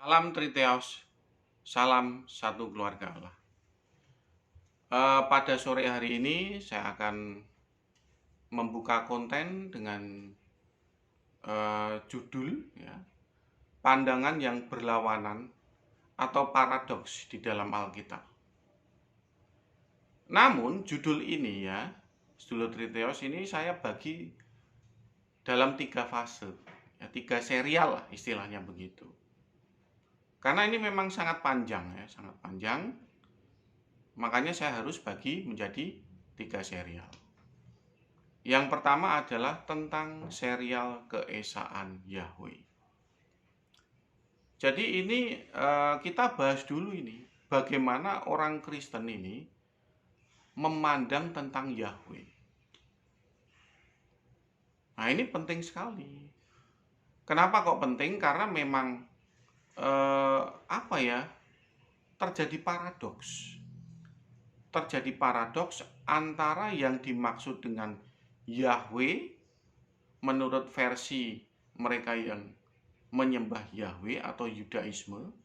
Salam Triteos, salam satu keluarga Allah. Pada sore hari ini saya akan membuka konten dengan judul ya, pandangan yang berlawanan atau paradoks di dalam Alkitab. Namun judul ini ya, judul Triteos ini saya bagi dalam 3 fase, ya, 3 serial lah istilahnya begitu. Karena ini memang sangat panjang ya, sangat panjang. Makanya saya harus bagi menjadi 3 serial. Yang pertama adalah tentang serial keesaan Yahweh. Jadi ini kita bahas dulu ini, bagaimana orang Kristen ini memandang tentang Yahweh. Nah ini penting sekali. Kenapa kok penting? Karena memang terjadi paradoks. Terjadi paradoks antara yang dimaksud dengan Yahweh menurut versi mereka yang menyembah Yahweh atau Yudaisme.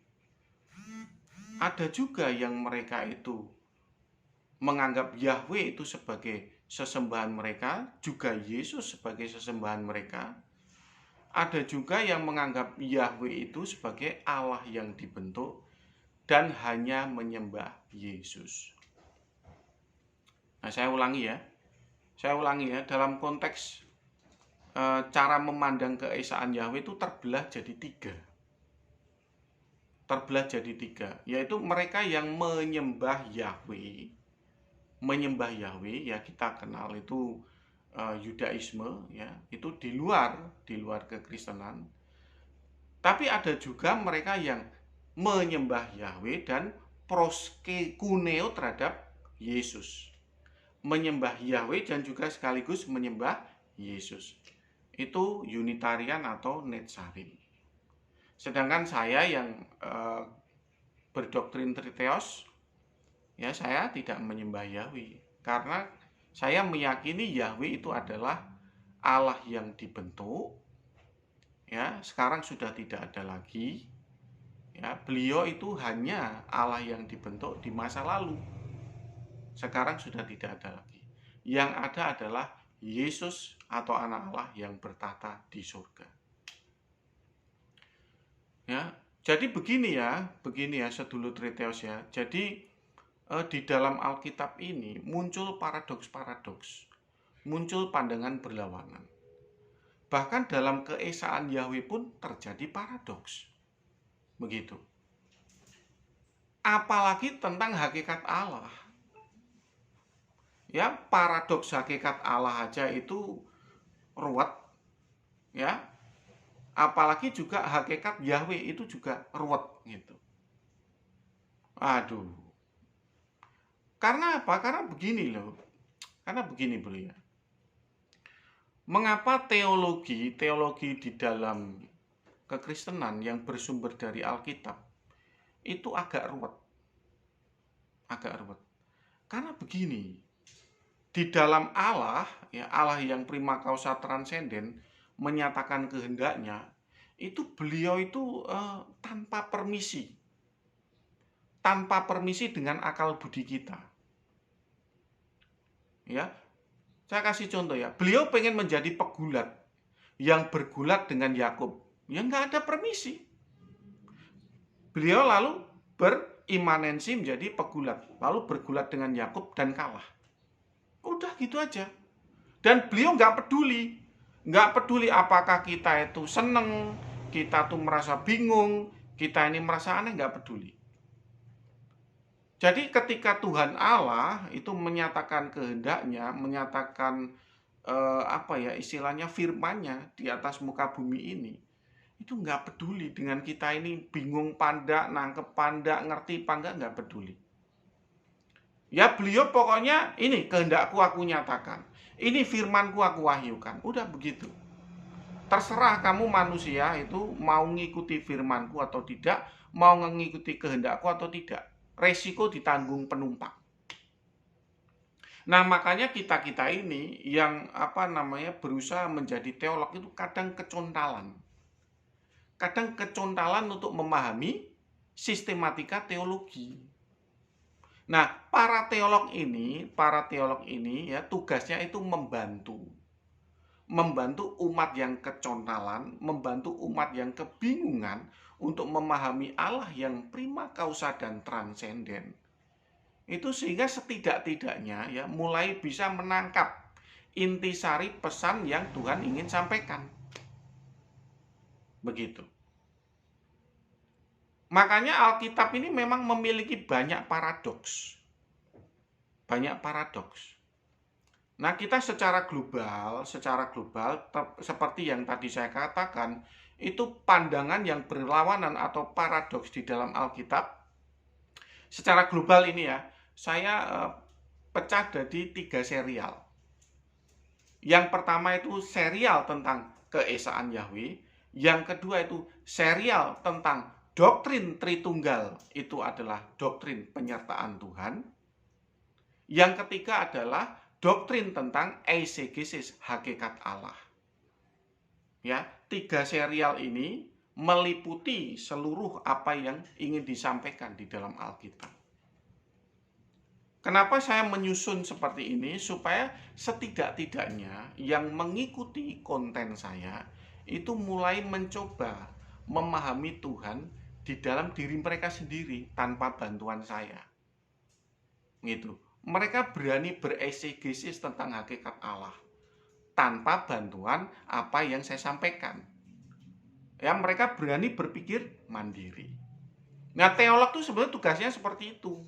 Ada juga yang mereka itu menganggap Yahweh itu sebagai sesembahan mereka, juga Yesus sebagai sesembahan mereka. Ada juga yang menganggap Yahweh itu sebagai Allah yang dibentuk dan hanya menyembah Yesus. Nah, saya ulangi ya, dalam konteks cara memandang keesaan Yahweh itu terbelah jadi tiga, yaitu mereka yang menyembah Yahweh ya, kita kenal itu Yudaisme ya, itu di luar kekristenan. Tapi ada juga mereka yang menyembah Yahweh dan proskekuneo terhadap Yesus, menyembah Yahweh dan juga sekaligus menyembah Yesus. Itu Unitarian atau Netzarim. Sedangkan saya yang berdoktrin Triteos, ya saya tidak menyembah Yahweh, karena saya meyakini Yahweh itu adalah Allah yang dibentuk, ya sekarang sudah tidak ada lagi. Ya, beliau itu hanya Allah yang dibentuk di masa lalu. Sekarang sudah tidak ada lagi. Yang ada adalah Yesus atau anak Allah yang bertata di surga. Ya, jadi begini ya sedulur Triteos ya. Jadi di dalam Alkitab ini muncul paradoks-paradoks, muncul pandangan berlawanan. Bahkan dalam keesaan Yahweh pun terjadi paradoks. Begitu. Apalagi tentang hakikat Allah. Ya, paradoks hakikat Allah aja itu ruwet. Ya. Apalagi juga hakikat Yahweh itu juga ruwet gitu. Aduh. Karena apa? Karena begini loh. Karena begini bro ya. Mengapa teologi di dalam kekristenan yang bersumber dari Alkitab itu agak ruwet. Karena begini, di dalam Allah, ya Allah yang prima causa transenden menyatakan kehendaknya, itu beliau itu tanpa permisi dengan akal budi kita. Ya, saya kasih contoh ya, beliau pengen menjadi pegulat yang bergulat dengan Yakub, ya nggak ada permisi. Beliau lalu berimanensi menjadi pegulat, lalu bergulat dengan Yakub dan kalah. Udah gitu aja. Dan beliau nggak peduli apakah kita itu seneng, kita tuh merasa bingung, kita ini merasa aneh, nggak peduli. Jadi ketika Tuhan Allah itu menyatakan kehendaknya, menyatakan istilahnya firman-Nya di atas muka bumi ini, itu nggak peduli dengan kita ini bingung pandak, nangkep pandak, ngerti pandak, nggak peduli. Ya beliau pokoknya ini kehendakku aku nyatakan, ini firmanku aku wahyukan, udah begitu. Terserah kamu manusia itu mau ngikuti firmanku atau tidak, mau mengikuti kehendakku atau tidak. Resiko ditanggung penumpang. Nah makanya kita ini yang berusaha menjadi teolog itu kadang kecontalan. kadang kecontalan untuk memahami sistematika teologi. Nah, para teolog ini ya tugasnya itu membantu umat yang kecontalan, membantu umat yang kebingungan untuk memahami Allah yang prima causa dan transenden. Itu sehingga setidak-tidaknya ya mulai bisa menangkap intisari pesan yang Tuhan ingin sampaikan. Begitu. Makanya Alkitab ini memang memiliki banyak paradoks. Banyak paradoks. Nah, kita secara global, seperti yang tadi saya katakan, itu pandangan yang berlawanan atau paradoks di dalam Alkitab. Secara global ini ya, saya pecah jadi 3 serial. Yang pertama itu serial tentang keesaan Yahweh. Yang kedua itu serial tentang doktrin Tritunggal, itu adalah doktrin penyertaan Tuhan. Yang ketiga adalah doktrin tentang eisegesis, hakikat Allah. Ya, 3 serial ini meliputi seluruh apa yang ingin disampaikan di dalam Alkitab. Kenapa saya menyusun seperti ini? Supaya setidak-tidaknya yang mengikuti konten saya itu mulai mencoba memahami Tuhan di dalam diri mereka sendiri tanpa bantuan saya. Gitu. Mereka berani beresegesis tentang hakikat Allah tanpa bantuan apa yang saya sampaikan. Ya, mereka berani berpikir mandiri. Nah, teolog itu sebenarnya tugasnya seperti itu.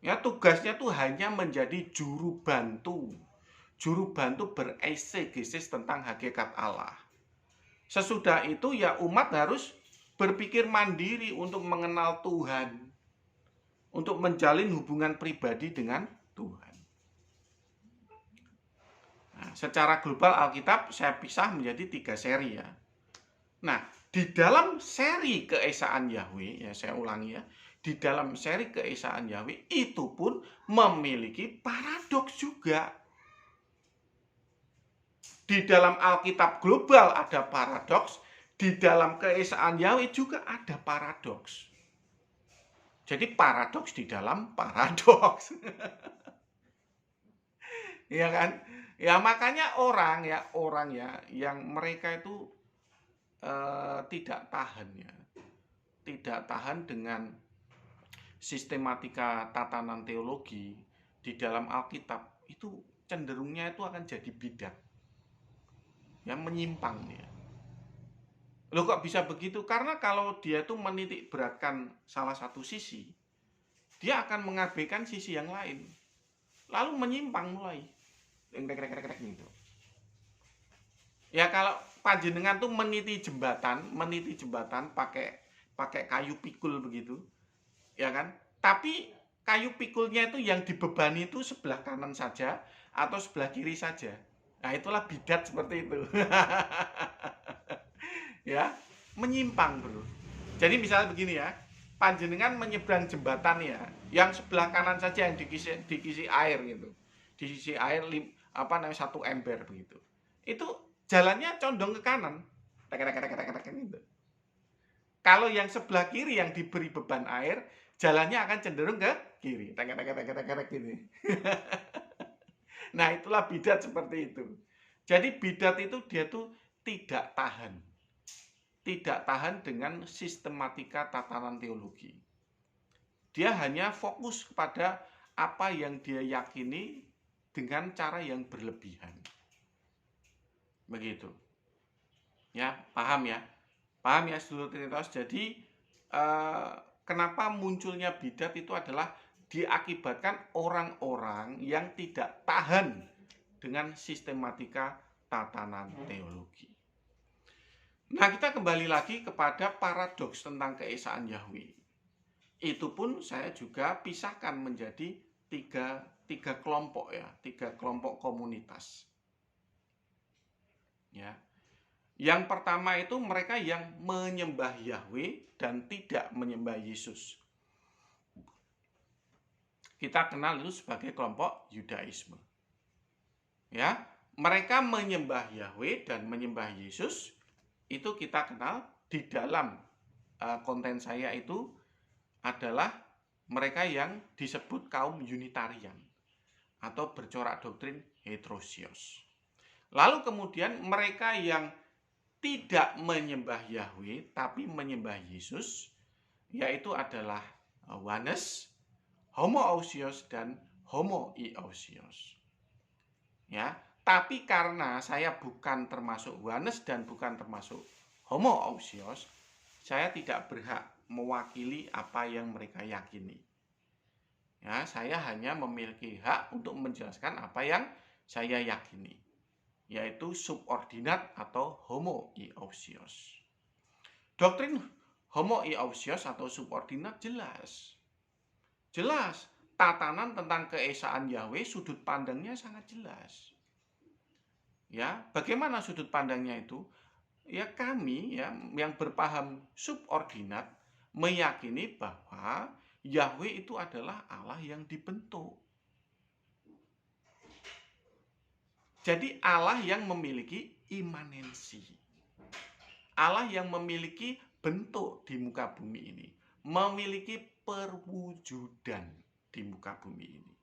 Ya, tugasnya tuh hanya menjadi juru bantu beresegesis tentang hakikat Allah. Sesudah itu ya umat harus berpikir mandiri untuk mengenal Tuhan, untuk menjalin hubungan pribadi dengan Tuhan. Nah, secara global Alkitab saya pisah menjadi 3 seri ya. Nah, di dalam seri keesaan Yahweh, ya saya ulangi ya, di dalam seri keesaan Yahweh itu pun memiliki paradoks juga. Di dalam Alkitab global ada paradoks, di dalam keesaan Yahweh juga ada paradoks. Jadi paradoks di dalam paradoks. Ya kan? Ya makanya orang ya yang mereka itu tidak tahan ya. Tidak tahan dengan sistematika tatanan teologi di dalam Alkitab, itu cenderungnya itu akan jadi bidat. Yang menyimpang dia. Loh kok bisa begitu? Karena kalau dia tuh menitik beratkan salah satu sisi, dia akan mengabaikan sisi yang lain. Lalu menyimpang mulai. Gitu. Ya kalau panjenengan tuh meniti jembatan pakai kayu pikul begitu. Ya kan? Tapi kayu pikulnya itu yang dibebani itu sebelah kanan saja atau sebelah kiri saja. Nah, itulah bidat seperti itu. Ya, menyimpang, Bro. Jadi misalnya begini ya, panjenengan menyeberang jembatan ya, yang sebelah kanan saja yang dikisi air gitu. Diisi air 1 ember begitu. Itu jalannya condong ke kanan. Gitu. Kalau yang sebelah kiri yang diberi beban air, jalannya akan cenderung ke kiri. Gini. Nah, itulah bidat seperti itu. Jadi bidat itu dia tuh tidak tahan dengan sistematika tatanan teologi. Dia hanya fokus kepada apa yang dia yakini dengan cara yang berlebihan. Begitu. Ya, paham ya? Paham ya, Saudara Trinitas? Jadi kenapa munculnya bidat itu adalah diakibatkan orang-orang yang tidak tahan dengan sistematika tatanan teologi. Nah, kita kembali lagi kepada paradoks tentang keesaan Yahweh. Itu pun saya juga pisahkan menjadi tiga kelompok ya, 3 kelompok komunitas. Ya. Yang pertama itu mereka yang menyembah Yahweh dan tidak menyembah Yesus. Kita kenal itu sebagai kelompok Yudaisme. Ya, mereka menyembah Yahweh dan menyembah Yesus, itu kita kenal di dalam konten saya itu adalah mereka yang disebut kaum Unitarian atau bercorak doktrin heterosios. Lalu kemudian mereka yang tidak menyembah Yahweh tapi menyembah Yesus, yaitu adalah Oneness, Homoousios, dan Homoiousios. Ya, tapi karena saya bukan termasuk Oneness dan bukan termasuk Homoousios, saya tidak berhak mewakili apa yang mereka yakini. Ya, saya hanya memiliki hak untuk menjelaskan apa yang saya yakini, yaitu subordinat atau homoiousios. Doktrin homoiousios atau subordinat jelas. Jelas, tatanan tentang keesaan Yahweh sudut pandangnya sangat jelas. Ya, bagaimana sudut pandangnya itu? Ya, kami ya yang berpaham subordinat meyakini bahwa Yahweh itu adalah Allah yang dibentuk. Jadi Allah yang memiliki imanensi. Allah yang memiliki bentuk di muka bumi ini. Memiliki perwujudan di muka bumi ini.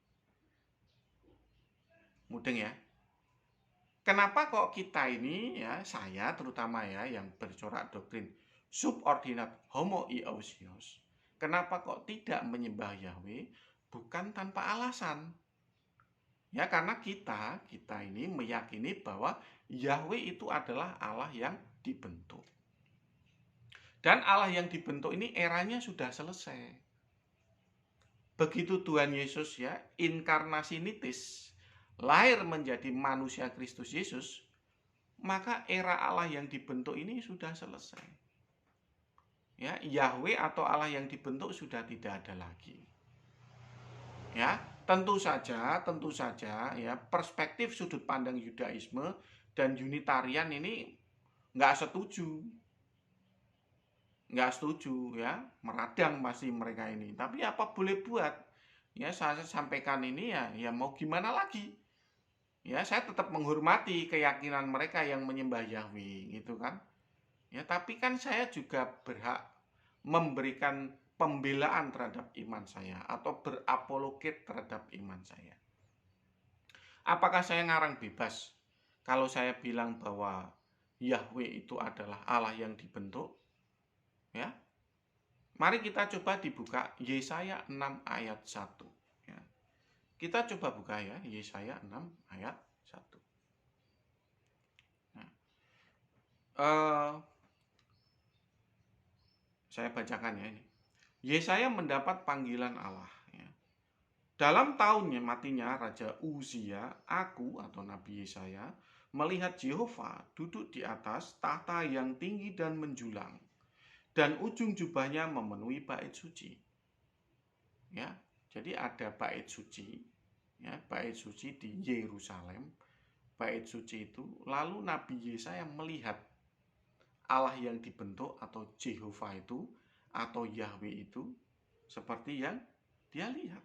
Mudeng ya? Kenapa kok kita ini ya, saya terutama ya yang bercorak doktrin subordinat homoiousios, kenapa kok tidak menyembah Yahweh? Bukan tanpa alasan. Ya, karena kita ini meyakini bahwa Yahweh itu adalah Allah yang dibentuk. Dan Allah yang dibentuk ini eranya sudah selesai. Begitu Tuhan Yesus ya, inkarnasi nitis, lahir menjadi manusia Kristus Yesus, maka era Allah yang dibentuk ini sudah selesai. Ya, Yahweh atau Allah yang dibentuk sudah tidak ada lagi. Ya, tentu saja ya perspektif sudut pandang Yudaisme dan Unitarian ini nggak setuju ya, meradang masih mereka ini. Tapi apa boleh buat? Ya, saya sampaikan ini ya mau gimana lagi? Ya, saya tetap menghormati keyakinan mereka yang menyembah Yahweh gitu kan. Ya, tapi kan saya juga berhak memberikan pembelaan terhadap iman saya atau berapologet terhadap iman saya. Apakah saya ngarang bebas kalau saya bilang bahwa Yahweh itu adalah Allah yang dibentuk? Ya. Mari kita coba dibuka Yesaya 6 ayat 1. Ya. Kita coba buka ya, Yesaya 6 ayat 1. Nah, saya bacakan ya ini. Yesaya mendapat panggilan Allah. Ya. Dalam tahunnya matinya Raja Uzia, aku atau Nabi Yesaya melihat Yehova duduk di atas tahta yang tinggi dan menjulang, dan ujung jubahnya memenuhi bait suci. Ya, jadi ada bait suci, ya, bait suci di Yerusalem. Bait suci itu, lalu Nabi Yesaya melihat Allah yang dibentuk atau Jehovah itu atau Yahweh itu seperti yang dia lihat.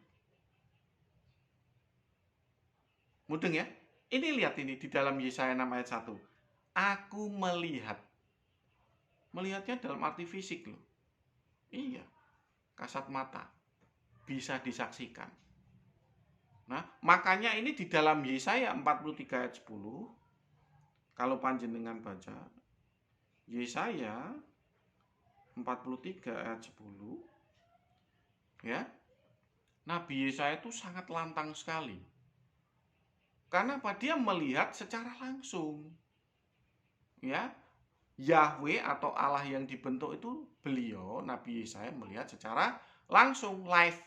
Mudeng ya? Ini lihat ini di dalam Yesaya 6 ayat 1. Aku melihat. Melihatnya dalam arti fisik loh. Iya, kasat mata. Bisa disaksikan. Nah, makanya ini di dalam Yesaya 43 ayat 10, kalau panjenengan baca Yesaya 43 ayat 10, ya, Nabi Yesaya itu sangat lantang sekali. Karena apa? Dia melihat secara langsung. Ya, Yahweh atau Allah yang dibentuk itu beliau, Nabi Yesaya melihat secara langsung, live.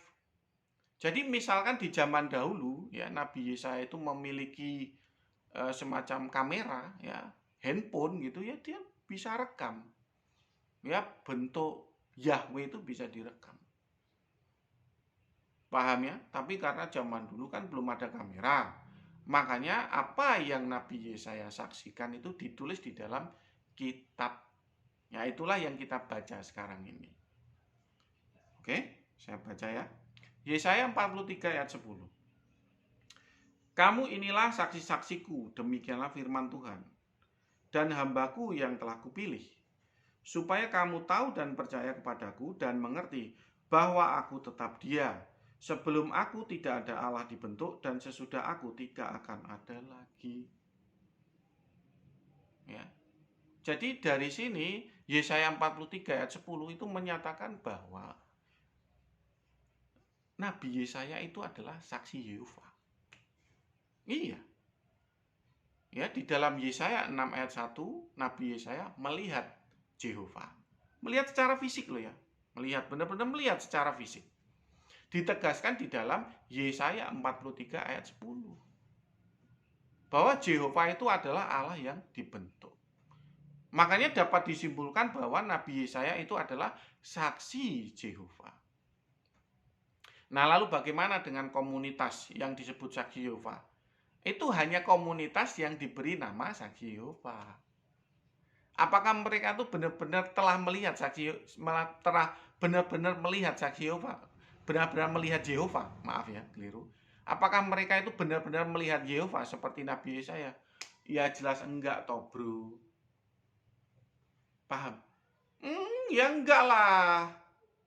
Jadi misalkan di zaman dahulu ya Nabi Yesaya itu memiliki semacam kamera ya, handphone gitu ya, dia bisa rekam. Ya, bentuk Yahweh itu bisa direkam. Paham ya? Tapi karena zaman dulu kan belum ada kamera. Makanya apa yang Nabi Yesaya saksikan itu ditulis di dalam kitab. Ya, itulah yang kita baca sekarang ini. Oke, saya baca ya. Yesaya 43 ayat 10. Kamu inilah saksi-saksiku, demikianlah firman Tuhan. dan hambaku yang telah kupilih, supaya kamu tahu dan percaya kepadaku dan mengerti bahwa aku tetap Dia. Sebelum aku tidak ada Allah dibentuk, dan sesudah aku tidak akan ada lagi. Ya. Jadi dari sini Yesaya 43 ayat 10 itu menyatakan bahwa Nabi Yesaya itu adalah saksi Yehova. Iya. Ya, di dalam Yesaya 6 ayat 1, Nabi Yesaya melihat Yehova. Melihat secara fisik loh ya. Melihat, benar-benar melihat secara fisik. Ditegaskan di dalam Yesaya 43 ayat 10. Bahwa Yehova itu adalah Allah yang dibentuk. Makanya dapat disimpulkan bahwa Nabi Yesaya itu adalah saksi Yehova. Nah, lalu bagaimana dengan komunitas yang disebut saksi Yehova? Itu hanya komunitas yang diberi nama saksi Yehova. Apakah mereka itu benar-benar telah melihat benar-benar melihat saksi Yehova? Benar-benar melihat Yehova? Maaf ya, keliru. Apakah mereka itu benar-benar melihat Yehova seperti Nabi Yesaya? Ya jelas enggak toh, bro. Paham? Ya enggak lah.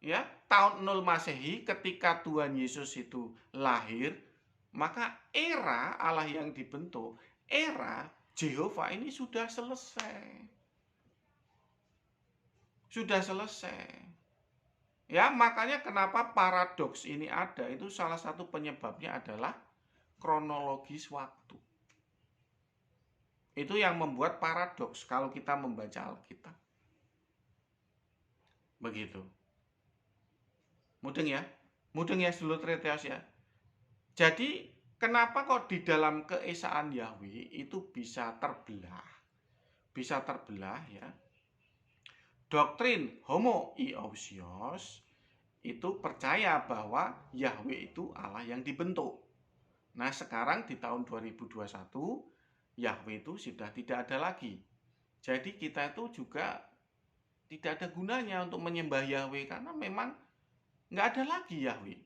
Ya, tahun 0 Masehi ketika Tuhan Yesus itu lahir, maka era Allah yang dibentuk, era Yehova ini sudah selesai. Sudah selesai. Ya, makanya kenapa paradoks ini ada, itu salah satu penyebabnya adalah kronologis waktu. Itu yang membuat paradoks kalau kita membaca Alkitab. Begitu. Mudeng ya sedulur Treteos ya. Jadi kenapa kok di dalam keesaan Yahweh itu bisa terbelah ya. Doktrin homoiousios itu percaya bahwa Yahweh itu Allah yang dibentuk. Nah, sekarang di tahun 2021 Yahweh itu sudah tidak ada lagi. Jadi kita itu juga tidak ada gunanya untuk menyembah Yahweh karena memang nggak ada lagi Yahweh.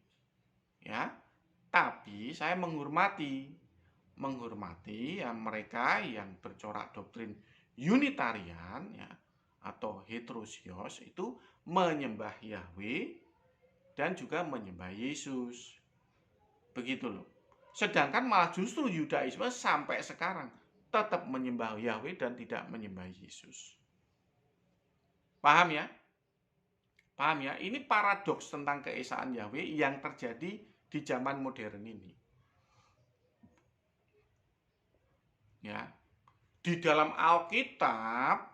Ya. Tapi saya menghormati ya mereka yang bercorak doktrin Unitarian ya atau heterosios itu menyembah Yahweh dan juga menyembah Yesus. Begitu loh. Sedangkan malah justru Yudaisme sampai sekarang tetap menyembah Yahweh dan tidak menyembah Yesus. Paham ya? Paham ya? Ini paradoks tentang keesaan Yahweh yang terjadi di zaman modern ini. Ya. Di dalam Alkitab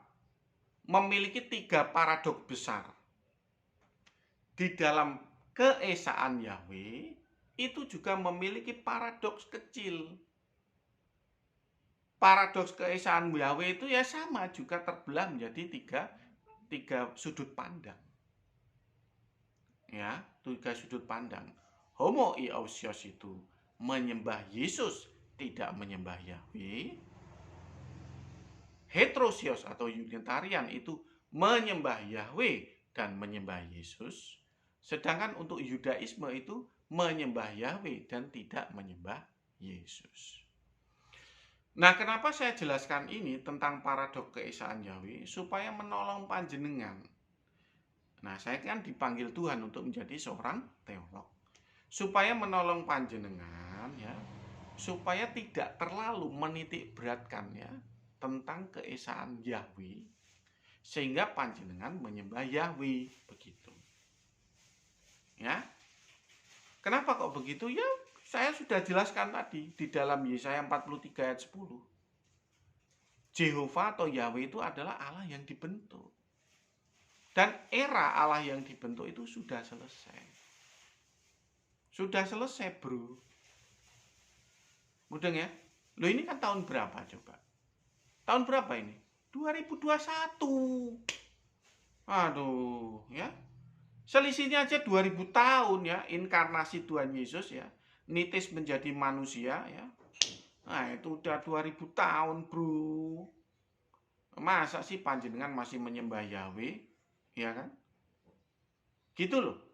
memiliki 3 paradoks besar. Di dalam keesaan Yahweh itu juga memiliki paradoks kecil. Paradoks keesaan Yahweh itu ya sama juga terbelah menjadi tiga sudut pandang. Ya, 3 sudut pandang. Homoiousios itu menyembah Yesus, tidak menyembah Yahweh. Heterosios atau Unitarian itu menyembah Yahweh dan menyembah Yesus. Sedangkan untuk Yudaisme itu menyembah Yahweh dan tidak menyembah Yesus. Nah, kenapa saya jelaskan ini tentang paradoks keesaan Yahweh? Supaya menolong panjenengan. Nah, saya kan dipanggil Tuhan untuk menjadi seorang teolog. Supaya menolong panjenengan ya, supaya tidak terlalu menitik beratkan ya tentang keesaan Yahweh sehingga panjenengan menyembah Yahweh begitu. Ya. Kenapa kok begitu? Ya, saya sudah jelaskan tadi di dalam Yesaya 43 ayat 10. Jehovah atau Yahweh itu adalah Allah yang dibentuk. Dan era Allah yang dibentuk itu sudah selesai. Sudah selesai, bro. Mudeng ya? Loh, ini kan tahun berapa coba? Tahun berapa ini? 2021. Aduh, ya. Selisihnya aja 2000 tahun ya, inkarnasi Tuhan Yesus ya. Nitis menjadi manusia ya. Nah, itu udah 2000 tahun, bro. Masa sih panjenengan masih menyembah Yahweh? Ya kan? Gitu loh.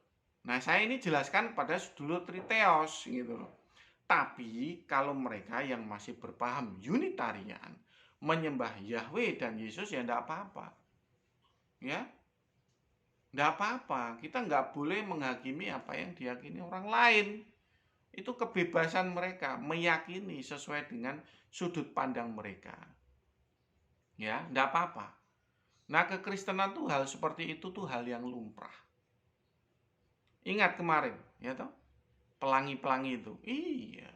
Nah, saya ini jelaskan pada sedulur Triteos gitu loh. Tapi kalau mereka yang masih berpaham Unitarian, menyembah Yahweh dan Yesus ya enggak apa-apa. Ya, enggak apa-apa. Kita enggak boleh menghakimi apa yang diyakini orang lain. Itu kebebasan mereka meyakini sesuai dengan sudut pandang mereka. Ya, enggak apa-apa. Nah, kekristenan tuh hal seperti itu tuh hal yang lumrah. Ingat kemarin, ya toh? Pelangi-pelangi itu. Iya.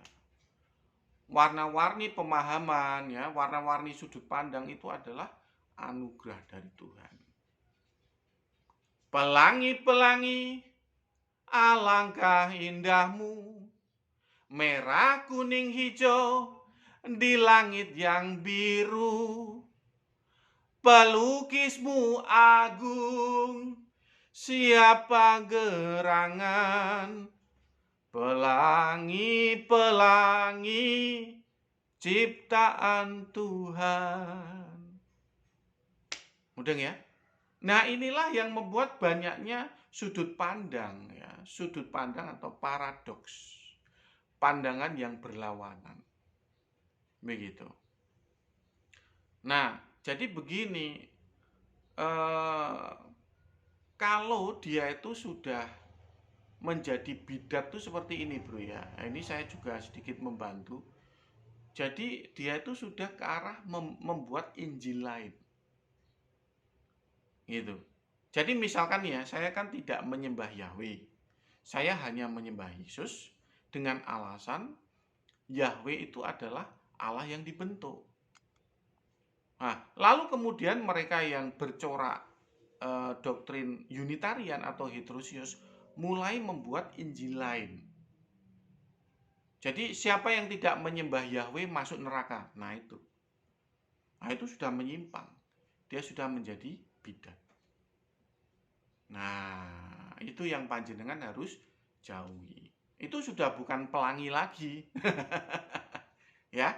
Warna-warni pemahaman ya, warna-warni sudut pandang itu adalah anugerah dari Tuhan. Pelangi-pelangi, alangkah indahmu, merah, kuning, hijau, di langit yang biru. Pelukismu agung, siapa gerangan? Pelangi-pelangi, ciptaan Tuhan. Mudeng ya? Nah, inilah yang membuat banyaknya sudut pandang ya, sudut pandang atau paradoks. Pandangan yang berlawanan. Begitu. Nah, jadi begini, kalau dia itu sudah menjadi bidat tuh seperti ini bro ya. Nah, ini saya juga sedikit membantu. Jadi dia itu sudah ke arah membuat Injil lain. Gitu. Jadi misalkan ya, saya kan tidak menyembah Yahweh. Saya hanya menyembah Yesus dengan alasan Yahweh itu adalah Allah yang dibentuk. Nah, lalu kemudian mereka yang bercorak doktrin Unitarian atau heterozius mulai membuat Injil lain. Jadi siapa yang tidak menyembah Yahweh masuk neraka. Nah itu sudah menyimpang. Dia sudah menjadi bidat. Nah, itu yang panjenengan harus jauhi. Itu sudah bukan pelangi lagi. Ya.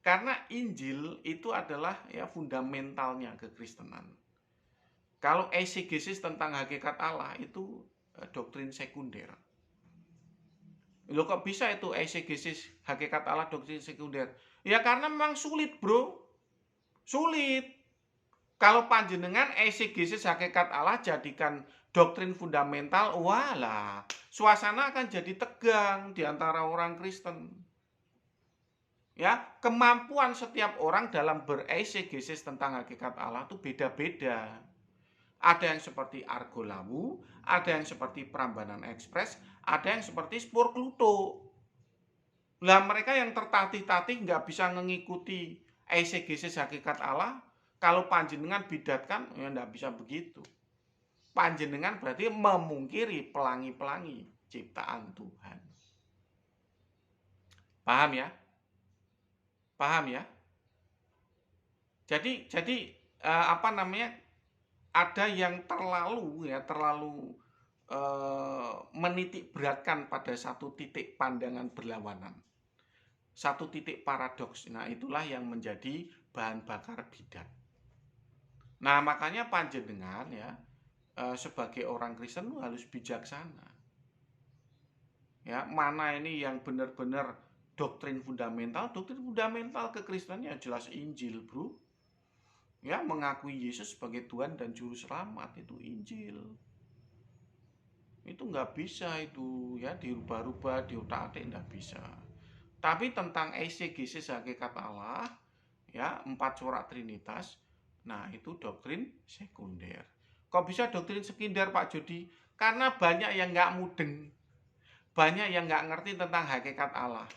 Karena Injil itu adalah ya fundamentalnya kekristenan. Kalau eisegesis tentang hakikat Allah itu doktrin sekunder. Loh kok bisa itu eisegesis hakikat Allah doktrin sekunder? Ya karena memang sulit bro. Sulit. Kalau panjenengan eisegesis hakikat Allah jadikan doktrin fundamental, walah, suasana akan jadi tegang di antara orang Kristen. Ya, kemampuan setiap orang dalam bereisegesis tentang hakikat Allah itu beda-beda. Ada yang seperti Argolawu, ada yang seperti Prambanan Ekspres, ada yang seperti Spur Kluto. Lah mereka yang tertatih-tatih nggak bisa mengikuti eisegesis hakikat Allah. Kalau panjenengan bidatkan, ya nggak bisa begitu. Panjenengan berarti memungkiri pelangi-pelangi ciptaan Tuhan. Paham ya? Paham ya? Jadi apa namanya? Ada yang terlalu menitik beratkan pada satu titik pandangan berlawanan. Satu titik paradoks. Nah, itulah yang menjadi bahan bakar bidat. Nah, makanya panjenengan ya sebagai orang Kristen harus bijaksana. Ya, mana ini yang benar-benar doktrin fundamental kekristenannya jelas Injil, bro. Ya, mengakui Yesus sebagai Tuhan dan Juru Selamat itu Injil. Itu nggak bisa itu ya dirubah-rubah, diotak-atik nggak bisa. Tapi tentang eisegesis hakikat Allah, ya 4 corak Trinitas, nah itu doktrin sekunder. Kok bisa doktrin sekunder Pak Jody? Karena banyak yang nggak mudeng, banyak yang nggak ngerti tentang hakikat Allah.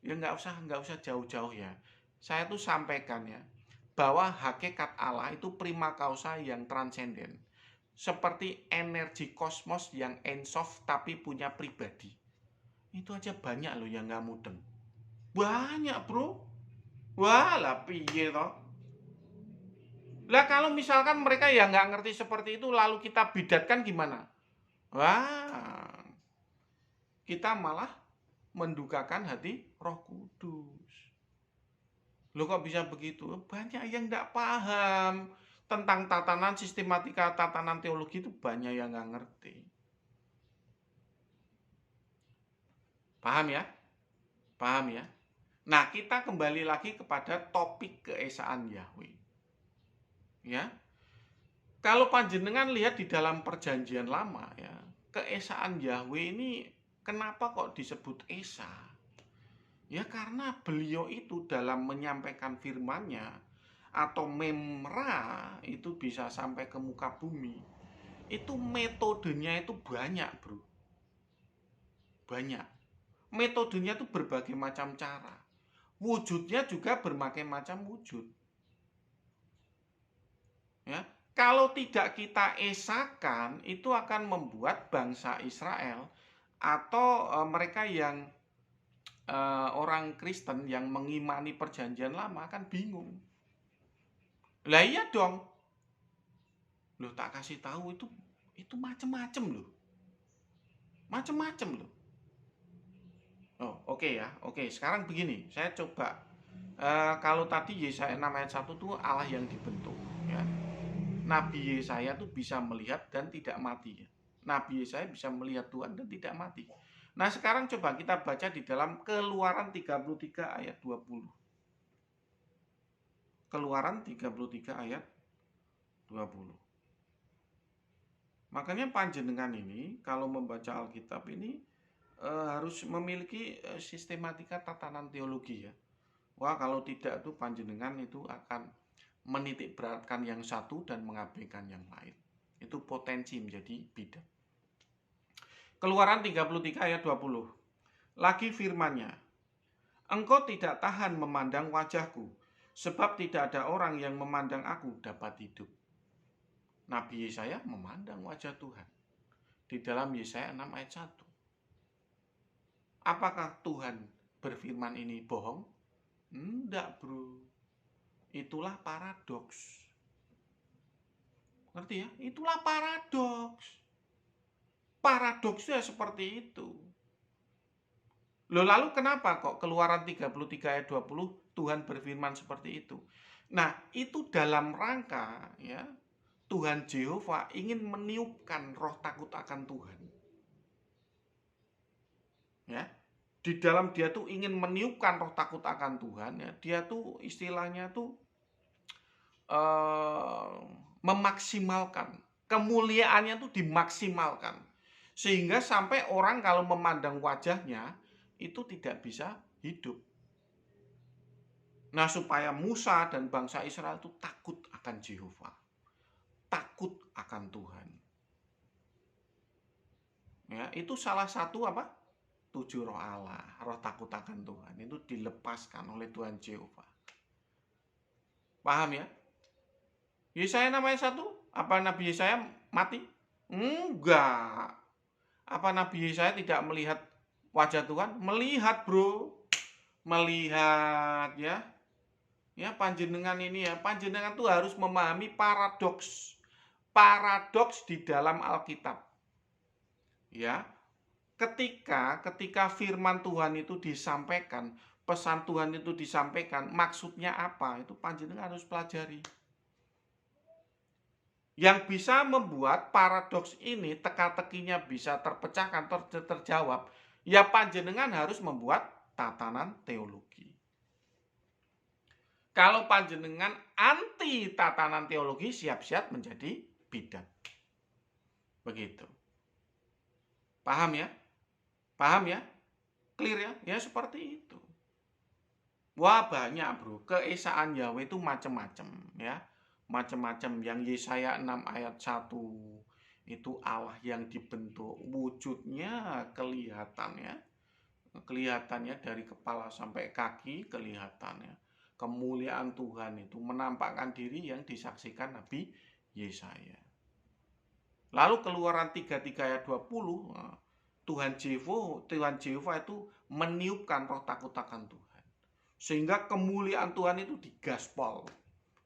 Ya nggak usah jauh-jauh ya. Saya tuh sampaikan ya bahwa hakikat Allah itu prima causa yang transenden. Seperti energi kosmos yang ensof tapi punya pribadi. Itu aja banyak loh yang nggak mudeng. Banyak bro. Wah lah piye toh. Lah kalau misalkan mereka yang nggak ngerti seperti itu lalu kita bidatkan gimana? Wah, kita malah mendukakan hati Roh Kudus. Loh kok bisa begitu? Banyak yang nggak paham tentang tatanan sistematika, tatanan teologi itu banyak yang nggak ngerti. Paham ya? Paham ya? Nah, kita kembali lagi kepada topik keesaan Yahweh. Ya. Kalau panjenengan lihat di dalam perjanjian lama ya, keesaan Yahweh ini kenapa kok disebut Esa? Ya karena beliau itu dalam menyampaikan firman-Nya atau memra itu bisa sampai ke muka bumi. Itu metodenya itu banyak, Bro. Banyak. Metodenya itu berbagai macam cara. Wujudnya juga berbagai macam wujud. Ya, kalau tidak kita esakan, itu akan membuat bangsa Israel atau mereka yang orang Kristen yang mengimani perjanjian lama akan bingung. Lah iya dong. Loh tak kasih tahu itu macem-macem loh. Macem-macem loh. Oh, oke ya. Oke, sekarang begini, saya coba kalau tadi Yesaya 6 ayat 1 itu Allah yang dibentuk ya. Nabi Yesaya tuh bisa melihat dan tidak mati ya. Nabi Yesaya bisa melihat Tuhan dan tidak mati. Nah, sekarang coba kita baca di dalam Keluaran 33 ayat 20. Keluaran 33 ayat 20. Makanya panjenengan ini kalau membaca Alkitab ini harus memiliki sistematika tatanan teologi ya. Wah, kalau tidak tuh panjenengan itu akan menitik beratkan yang satu dan mengabaikan yang lain. Itu potensi menjadi bidat. Keluaran 33 ayat 20. Lagi firman-Nya, engkau tidak tahan memandang wajahku, sebab tidak ada orang yang memandang aku dapat hidup. Nabi Yesaya memandang wajah Tuhan. Di dalam Yesaya 6 ayat 1. Apakah Tuhan berfirman ini bohong? Enggak, bro. Itulah paradoks. Ngerti ya? Itulah paradoks. Paradoksnya seperti itu. Loh, lalu kenapa kok Keluaran 33 ayat 20 Tuhan berfirman seperti itu? Nah, itu dalam rangka ya Tuhan Yehova ingin meniupkan roh takut akan Tuhan. Ya. Di dalam dia tuh ingin meniupkan roh takut akan Tuhan ya. Dia tuh istilahnya tuh memaksimalkan. Kemuliaannya tuh dimaksimalkan. Sehingga sampai orang kalau memandang wajahnya itu tidak bisa hidup. Nah, supaya Musa dan bangsa Israel itu takut akan Yehova. Takut akan Tuhan. Ya, itu salah satu apa? 7 roh Allah, roh takut akan Tuhan. Itu dilepaskan oleh Tuhan Yehova. Paham ya? Yesaya namanya 1, apa Nabi Yesaya mati? Enggak. Apa Nabi Yesaya tidak melihat wajah Tuhan? Melihat, bro. Melihat ya. Ya, panjenengan ini ya, panjenengan tuh harus memahami paradoks. Paradoks di dalam Alkitab. Ya. Ketika firman Tuhan itu disampaikan, pesan Tuhan itu disampaikan, maksudnya apa? Itu panjenengan harus pelajari. Yang bisa membuat paradoks ini teka-tekinya bisa terpecahkan, terjawab, ya panjenengan harus membuat tatanan teologi. Kalau panjenengan anti tatanan teologi, siap-siap menjadi bidat. Begitu. Paham ya? Paham ya? Clear ya? Ya seperti itu. Wah, banyak, bro. Keesaan Yahweh itu macam-macam ya. Macam-macam. Yang Yesaya 6 ayat 1 itu Allah yang dibentuk, wujudnya kelihatannya dari kepala sampai kaki kelihatannya. Kemuliaan Tuhan itu menampakkan diri yang disaksikan Nabi Yesaya. Lalu Keluaran 33 ayat 20, Tuhan Yehova itu meniupkan roh takut akan Tuhan. Sehingga kemuliaan Tuhan itu digaspol.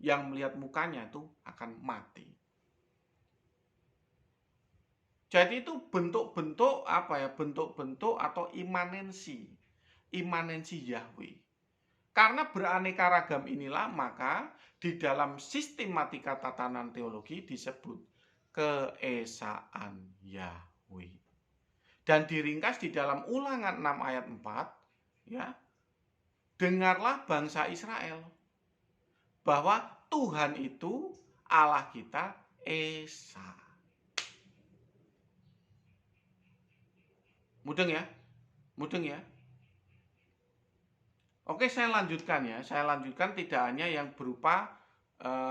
Yang melihat mukanya itu akan mati. Jadi itu bentuk-bentuk apa ya? Bentuk-bentuk atau imanensi Yahweh. Karena beraneka ragam inilah maka di dalam sistematika tatanan teologi disebut keesaan Yahweh. Dan diringkas di dalam Ulangan 6 ayat 4 ya. dengarlah bangsa Israel, bahwa Tuhan itu Allah kita Esa. Mudeng ya? Mudeng ya? Oke, saya lanjutkan ya. Saya lanjutkan tidak hanya yang berupa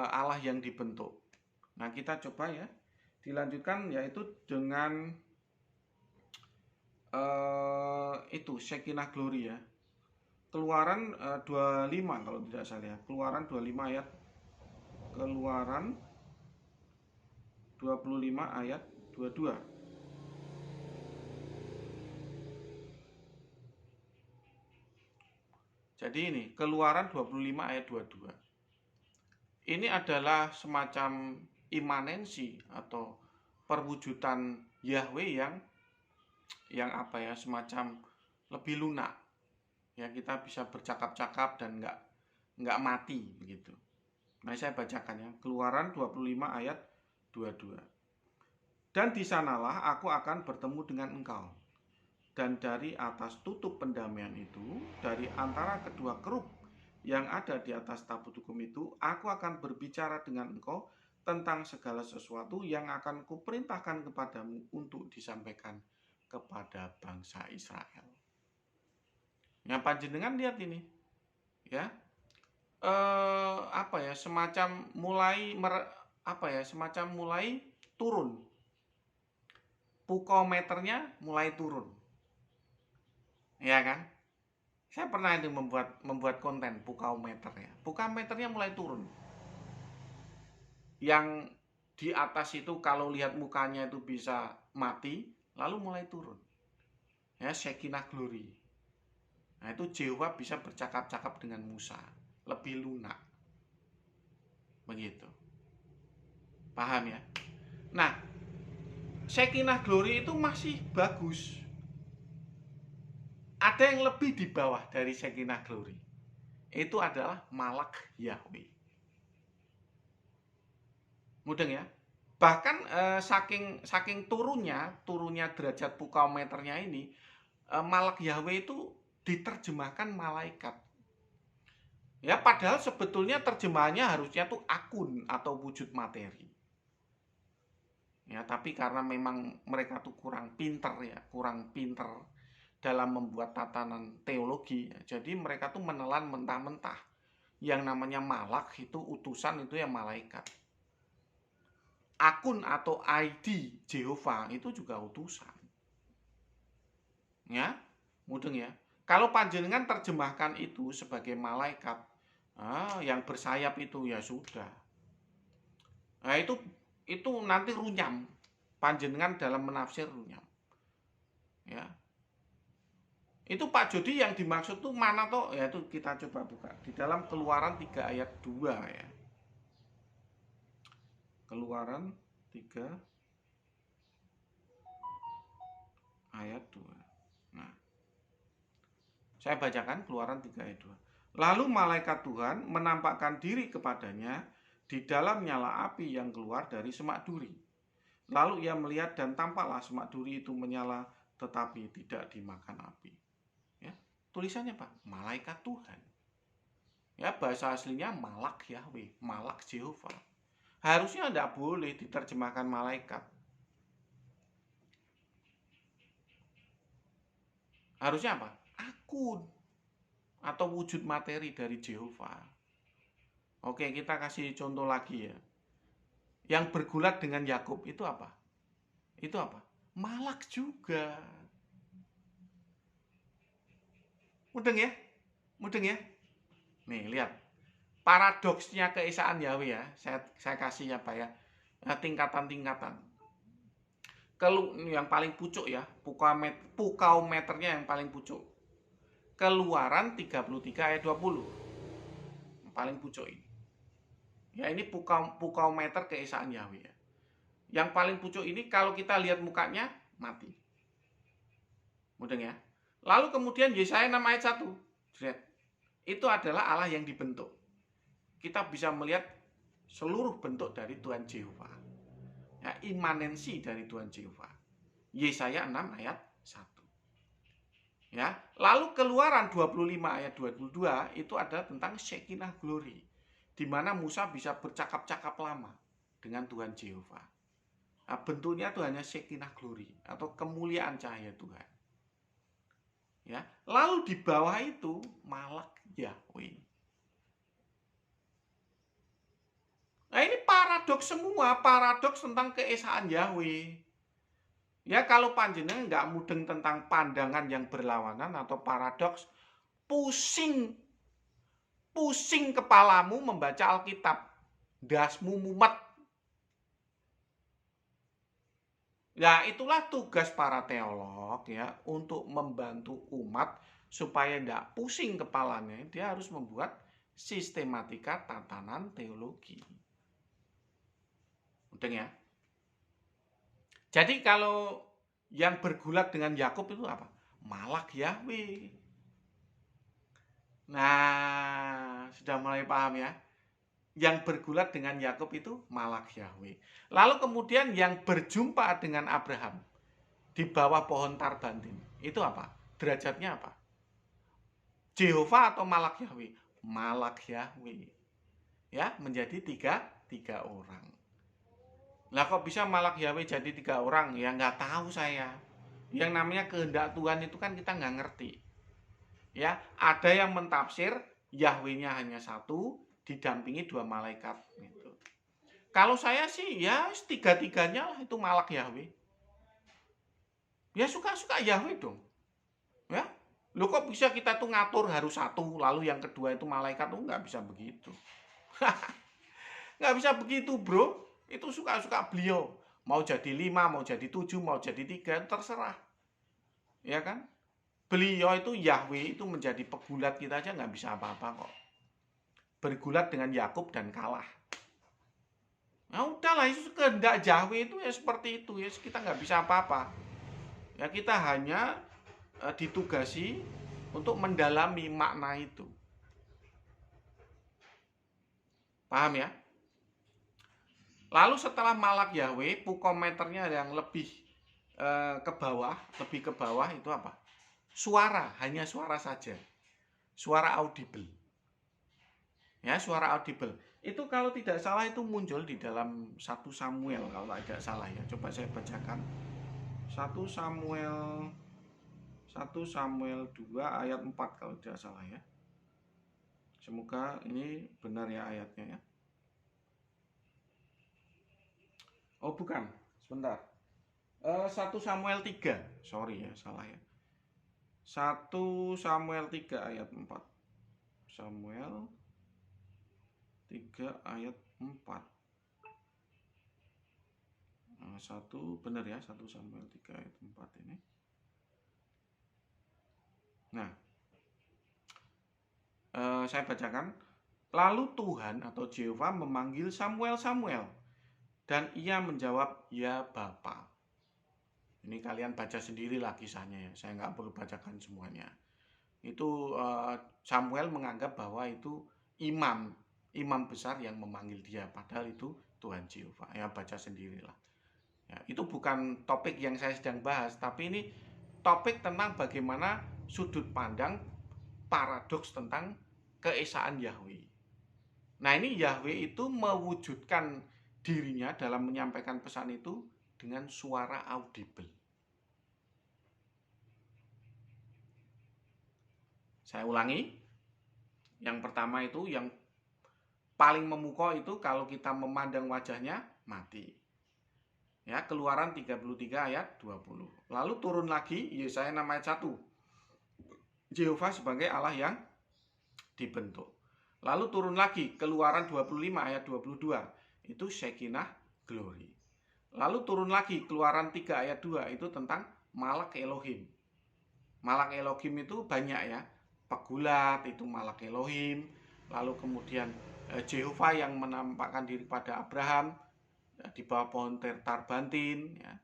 Allah yang dibentuk. Nah, kita coba ya. Dilanjutkan yaitu dengan itu Shekinah Glory ya. Keluaran 25 kalau tidak salah ya. Keluaran 25 ayat Keluaran 25 ayat 22. Jadi ini Keluaran 25 ayat 22. Ini adalah semacam imanensi atau perwujudan Yahweh yang apa ya, semacam lebih lunak. Ya, kita bisa bercakap-cakap dan nggak mati begitu. Nah, saya bacakan ya. Keluaran 25 ayat 22. Dan di sanalah aku akan bertemu dengan engkau. Dan dari atas tutup pendamaian itu, dari antara kedua kerub yang ada di atas tabut hukum itu, aku akan berbicara dengan engkau tentang segala sesuatu yang akan kuperintahkan kepadamu untuk disampaikan kepada bangsa Israel. Ya, panjenengan lihat ini, ya, apa ya, semacam mulai turun, pukometernya mulai turun, ya kan? Saya pernah itu membuat konten pukometer ya, pukometernya mulai turun. Yang di atas itu kalau lihat mukanya itu bisa mati, lalu mulai turun. Ya, Shekinah Glory. Nah, itu Jehovah bisa bercakap-cakap dengan Musa, lebih lunak. Begitu. Paham ya? Nah, Shekinah Glory itu masih bagus. Ada yang lebih di bawah dari Shekinah Glory. Itu adalah Malak Yahweh. Mudeng ya? Bahkan saking turunnya derajat pukometernya ini, Malak Yahweh itu diterjemahkan malaikat. Ya, padahal sebetulnya terjemahannya harusnya tuh akun atau wujud materi. Ya, tapi karena memang mereka tuh kurang pinter dalam membuat tatanan teologi, ya, jadi mereka tuh menelan mentah-mentah. Yang namanya malak itu utusan, itu ya malaikat. Akun atau ID Jehovah itu juga utusan. Ya, mudeng ya. Kalau panjenengan terjemahkan itu sebagai malaikat, yang bersayap itu ya sudah. Nah, itu nanti runyam. Panjenengan dalam menafsir runyam. Ya. Itu Pak Jody yang dimaksud tuh mana toh? Ya, itu kita coba buka di dalam Keluaran 3 ayat 2 ya. Keluaran 3 ayat 2. Nah, saya bacakan Keluaran 3 ayat 2. Lalu malaikat Tuhan menampakkan diri kepadanya di dalam nyala api yang keluar dari semak duri. Lalu ia melihat dan tampaklah semak duri itu menyala tetapi tidak dimakan api. Ya, tulisannya apa? Malaikat Tuhan. Ya, bahasa aslinya Malak Yahweh, Malak Jehovah. Harusnya tidak boleh diterjemahkan malaikat. Harusnya apa? Akun atau wujud materi dari Jehovah. Oke, kita kasih contoh lagi ya. Yang bergulat dengan Yakub itu apa? Itu apa? Malak juga. Mudeng ya? Mudeng ya? Nih, lihat. Paradoksnya keesaan Yahweh ya. Saya kasih apa ya? Tingkatan-tingkatan. Yang paling pucuk ya, pukaumeternya yang paling pucuk. Keluaran 33 ayat 20. Yang paling pucuk ini. Ya, ini pukaumeter keesaan Yahweh ya. Yang paling pucuk ini kalau kita lihat mukanya mati. Mudeng ya. Lalu kemudian Yesaya 6 ayat 1. Itu adalah Allah yang dibentuk. Kita bisa melihat seluruh bentuk dari Tuhan Jehovah. Ya, imanensi dari Tuhan Jehovah. Yesaya 6 ayat 1. Ya, lalu Keluaran 25 ayat 22 itu ada tentang Shekinah Glory, di mana Musa bisa bercakap-cakap lama dengan Tuhan Yehova. Nah, bentuknya itu hanya Shekinah Glory atau kemuliaan cahaya Tuhan. Ya, lalu di bawah itu Malak Yahweh. Nah, ini paradoks semua, paradoks tentang keesaan Yahweh. Ya, kalau panjenengan nggak mudeng tentang pandangan yang berlawanan atau paradoks, pusing kepalamu membaca Alkitab, dasmu mumet. Ya, itulah tugas para teolog ya, untuk membantu umat supaya tidak pusing kepalanya. Dia harus membuat sistematika tatanan teologi. Mudeng ya. Jadi kalau yang bergulat dengan Yakub itu apa? Malak Yahweh. Nah, sudah mulai paham ya. Yang bergulat dengan Yakub itu Malak Yahweh. Lalu kemudian yang berjumpa dengan Abraham di bawah pohon tarbantin, itu apa? Derajatnya apa? Jehova atau Malak Yahweh? Malak Yahweh. Ya, menjadi tiga orang. Lah kok bisa Malak Yahweh jadi 3 orang? Ya nggak tahu saya. Yang namanya kehendak Tuhan itu kan kita nggak ngerti. Ya, ada yang mentafsir Yahweh-nya hanya satu, didampingi 2 malaikat gitu. Kalau saya sih ya tiga-tiganya lah itu Malak Yahweh. Ya suka-suka Yahweh dong. Ya, lo kok bisa kita tuh ngatur harus satu, lalu yang kedua itu malaikat? Tuh nggak bisa begitu. Nggak bisa begitu bro. Itu suka-suka beliau. Mau jadi 5, mau jadi 7, mau jadi 3, terserah. Ya kan? Beliau itu Yahweh itu menjadi pegulat kita aja nggak bisa apa-apa kok. Bergulat dengan Yakub dan kalah. Nah udahlah, itu kehendak Yahweh itu ya seperti itu ya, kita nggak bisa apa-apa. Ya kita hanya ditugasi untuk mendalami makna itu. Paham ya? Lalu setelah Malak Yahweh, pukometernya yang lebih lebih ke bawah itu apa? Suara, hanya suara saja. Suara audible. Ya, suara audible. Itu kalau tidak salah itu muncul di dalam 1 Samuel kalau tidak salah ya. Coba saya bacakan. 1 Samuel 2 ayat 4 kalau tidak salah ya. Semoga ini benar ya ayatnya ya. Oh bukan, sebentar. 1 Samuel 3. Sorry ya, salah ya. 1 Samuel 3 ayat 4. Samuel 3 ayat 4. Nah, benar ya, 1 Samuel 3 ayat 4 ini. Nah, saya bacakan. Lalu Tuhan atau Yehova memanggil Samuel, Samuel. Dan ia menjawab, ya Bapa. Ini kalian baca sendirilah kisahnya ya. Saya nggak perlu bacakan semuanya. Itu Samuel menganggap bahwa itu imam besar yang memanggil dia. Padahal itu Tuhan Yehova. Ya baca sendirilah. Ya, itu bukan topik yang saya sedang bahas. Tapi ini topik tentang bagaimana sudut pandang paradoks tentang keesaan Yahweh. Nah ini Yahweh itu mewujudkan dirinya dalam menyampaikan pesan itu dengan suara audible. Saya ulangi. Yang pertama itu yang paling memukau itu kalau kita memandang wajahnya mati. Ya, Keluaran 33 ayat 20. Lalu turun lagi Yesaya 6 ayat 1. Yehova sebagai Allah yang dibentuk. Lalu turun lagi Keluaran 25 ayat 22. Itu Shekinah Glory. Lalu turun lagi Keluaran 3 ayat 2 itu tentang Malak Elohim. Malak Elohim itu banyak ya. Pegulat itu Malak Elohim. Lalu kemudian Yehova yang menampakkan diri pada Abraham ya, di bawah pohon tarbantin ya.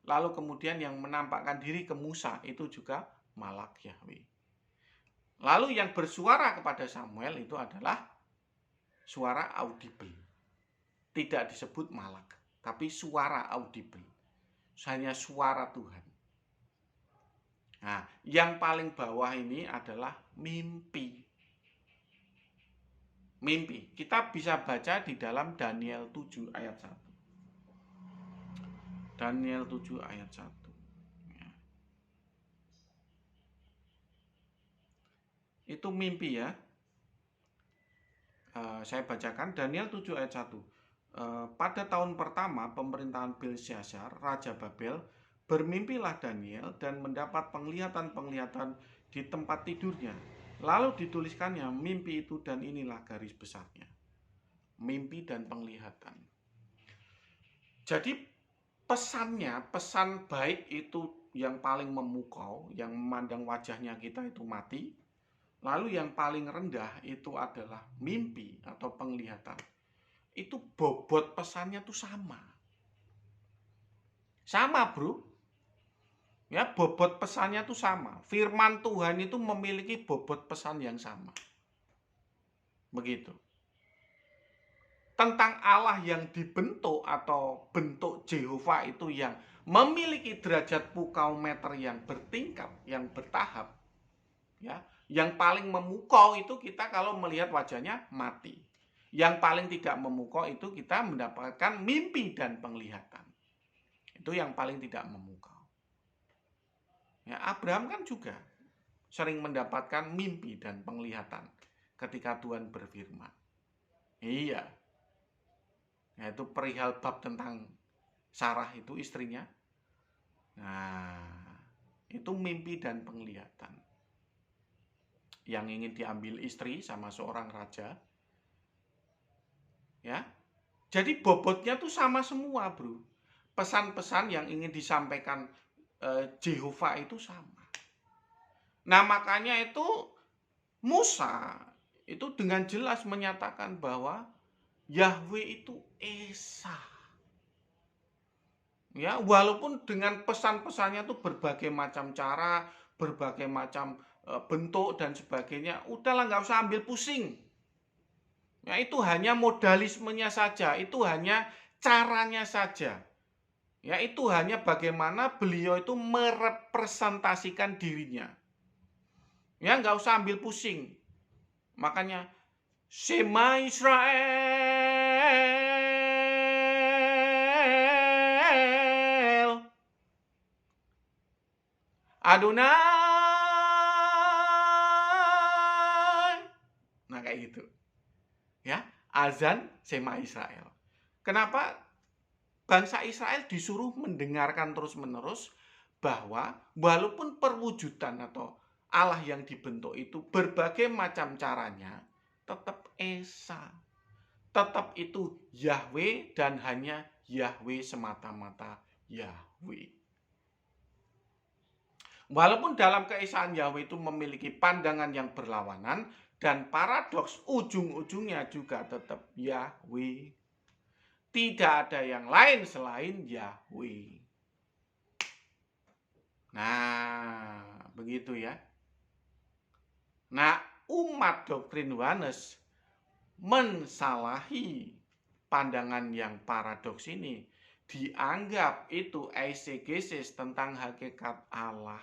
Lalu kemudian yang menampakkan diri ke Musa itu juga Malak Yahweh. Lalu yang bersuara kepada Samuel itu adalah suara audible. Tidak disebut malak, tapi suara audible. Hanya suara Tuhan. Nah, yang paling bawah ini adalah mimpi. Mimpi. Kita bisa baca di dalam Daniel 7 ayat 1. Daniel 7 ayat 1. Itu mimpi ya. Saya bacakan Daniel 7 ayat 1. Pada tahun pertama pemerintahan Belsyazar, Raja Babel, bermimpilah Daniel dan mendapat penglihatan-penglihatan di tempat tidurnya. Lalu dituliskannya mimpi itu dan inilah garis besarnya. Mimpi dan penglihatan. Jadi pesannya, pesan baik itu yang paling memukau, yang memandang wajahnya kita itu mati. Lalu yang paling rendah itu adalah mimpi atau penglihatan. Itu bobot pesannya tuh sama. Sama, bro. Ya, bobot pesannya tuh sama. Firman Tuhan itu memiliki bobot pesan yang sama. Begitu. Tentang Allah yang dibentuk atau bentuk Jehovah itu yang memiliki derajat pukaumeter yang bertingkat, yang bertahap. Ya, yang paling memukau itu kita kalau melihat wajahnya mati. Yang paling tidak memukau itu kita mendapatkan mimpi dan penglihatan. Itu yang paling tidak memukau. Ya, Abraham kan juga sering mendapatkan mimpi dan penglihatan ketika Tuhan berfirman. Iya. Yaitu perihal bab tentang Sarah itu istrinya. Nah, itu mimpi dan penglihatan. Yang ingin diambil istri sama seorang raja. Ya. Jadi bobotnya tuh sama semua, bro. Pesan-pesan yang ingin disampaikan Jehovah itu sama. Nah, makanya itu Musa itu dengan jelas menyatakan bahwa Yahweh itu Esa. Ya, walaupun dengan pesan-pesannya itu berbagai macam cara, berbagai macam bentuk dan sebagainya, udahlah nggak usah ambil pusing. Ya, itu hanya modalismenya saja, itu hanya caranya saja. Ya, itu hanya bagaimana beliau itu merepresentasikan dirinya. Ya, nggak usah ambil pusing. Makanya, Shema Israel, Adonai. Nah, kayak gitu. Ya, azan Shema Israel. Kenapa? Bangsa Israel disuruh mendengarkan terus-menerus bahwa walaupun perwujudan atau Allah yang dibentuk itu berbagai macam caranya, tetap Esa. Tetap itu Yahweh dan hanya Yahweh semata-mata Yahweh. Walaupun dalam keesaan Yahweh itu memiliki pandangan yang berlawanan dan paradoks, ujung-ujungnya juga tetap Yahweh. Tidak ada yang lain selain Yahweh. Nah, begitu ya. Nah, umat doktrin Oneness mensalahi pandangan yang paradoks ini. Dianggap itu eisegesis tentang hakikat Allah.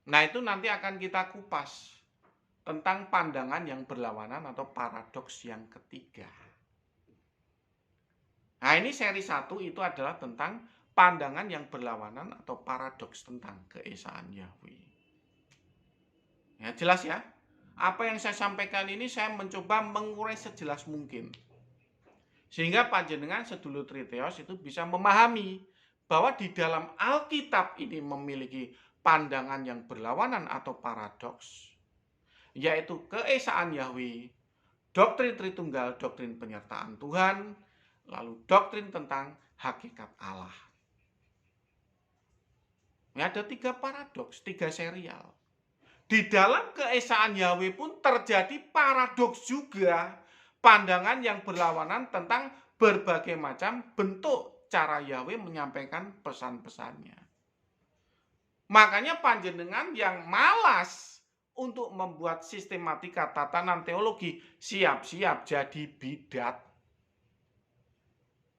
Nah, itu nanti akan kita kupas tentang pandangan yang berlawanan atau paradoks yang ketiga. Nah, ini seri 1 itu adalah tentang pandangan yang berlawanan atau paradoks tentang keesaan Yahweh. Ya, jelas ya? Apa yang saya sampaikan ini saya mencoba mengurai sejelas mungkin. Sehingga panjenengan sedulur Triteos itu bisa memahami bahwa di dalam Alkitab ini memiliki pandangan yang berlawanan atau paradoks, yaitu keesaan Yahweh, doktrin Tritunggal, doktrin penyertaan Tuhan, lalu doktrin tentang hakikat Allah. Ya, ada 3 paradoks, 3 serial. Di dalam keesaan Yahweh pun terjadi paradoks juga. Pandangan yang berlawanan tentang berbagai macam bentuk cara Yahweh menyampaikan pesan-pesannya. Makanya panjenengan yang malas untuk membuat sistematika tatanan teologi, siap-siap jadi bidat.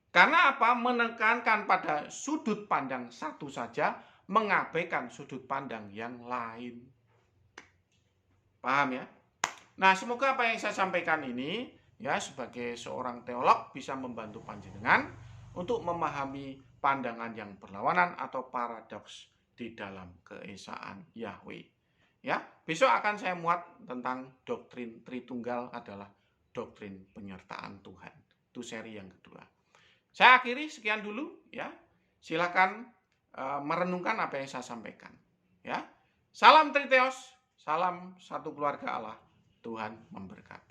Karena apa? Menekankan pada sudut pandang satu saja, mengabaikan sudut pandang yang lain. Paham ya? Nah, semoga apa yang saya sampaikan ini ya sebagai seorang teolog bisa membantu panjenengan untuk memahami pandangan yang berlawanan atau paradoks di dalam keesaan Yahweh. Ya, besok akan saya muat tentang doktrin Tritunggal adalah doktrin penyertaan Tuhan. Itu seri yang kedua. Saya akhiri sekian dulu ya. Silakan merenungkan apa yang saya sampaikan. Ya. Salam Triteos, salam satu keluarga Allah. Tuhan memberkati.